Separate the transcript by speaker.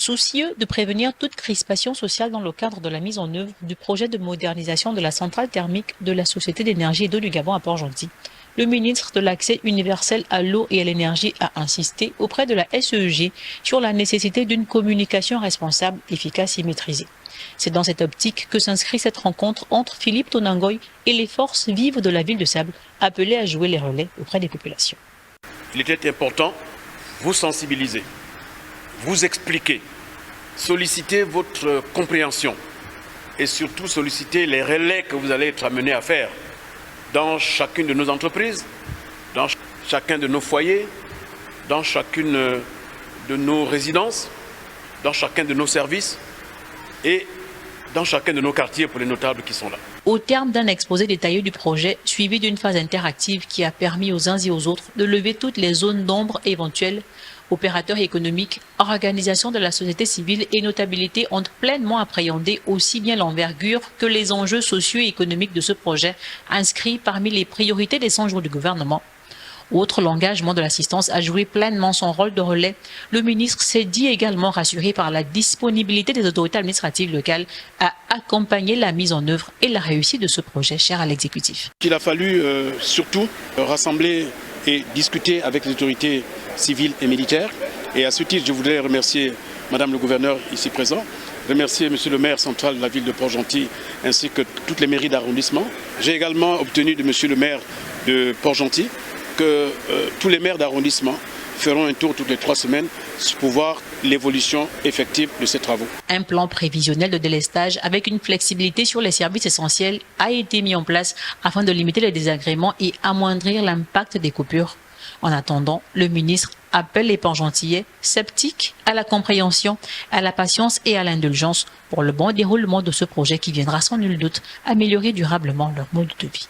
Speaker 1: Soucieux de prévenir toute crispation sociale dans le cadre de la mise en œuvre du projet de modernisation de la centrale thermique de la Société d'énergie et d'eau du Gabon à Port-Gentil, le ministre de l'Accès universel à l'eau et à l'énergie a insisté auprès de la SEG sur la nécessité d'une communication responsable, efficace et maîtrisée. C'est dans cette optique que s'inscrit cette rencontre entre Philippe Tonangoy et les forces vives de la ville de Sable, appelées à jouer les relais auprès des populations.
Speaker 2: Il était important de vous sensibiliser, vous expliquer, solliciter votre compréhension et surtout solliciter les relais que vous allez être amenés à faire dans chacune de nos entreprises, dans chacun de nos foyers, dans chacune de nos résidences, dans chacun de nos services et dans chacun de nos quartiers pour les notables qui sont là.
Speaker 1: Au terme d'un exposé détaillé du projet, suivi d'une phase interactive qui a permis aux uns et aux autres de lever toutes les zones d'ombre éventuelles, opérateurs économiques, organisations de la société civile et notabilités ont pleinement appréhendé aussi bien l'envergure que les enjeux sociaux et économiques de ce projet, inscrit parmi les priorités des 100 jours du gouvernement. Outre l'engagement de l'assistance à jouer pleinement son rôle de relais, le ministre s'est dit également rassuré par la disponibilité des autorités administratives locales à accompagner la mise en œuvre et la réussite de ce projet cher à l'exécutif.
Speaker 3: Il a fallu surtout rassembler et discuter avec les autorités civiles et militaires. Et à ce titre, je voudrais remercier Madame le gouverneur ici présent, remercier Monsieur le maire central de la ville de Port-Gentil ainsi que toutes les mairies d'arrondissement. J'ai également obtenu de Monsieur le maire de Port-Gentil que tous les maires d'arrondissement feront un tour toutes les 3 semaines pour voir l'évolution effective de ces travaux.
Speaker 1: Un plan prévisionnel de délestage avec une flexibilité sur les services essentiels a été mis en place afin de limiter les désagréments et amoindrir l'impact des coupures. En attendant, le ministre appelle les Port-Gentillais sceptiques à la compréhension, à la patience et à l'indulgence pour le bon déroulement de ce projet qui viendra sans nul doute améliorer durablement leur mode de vie.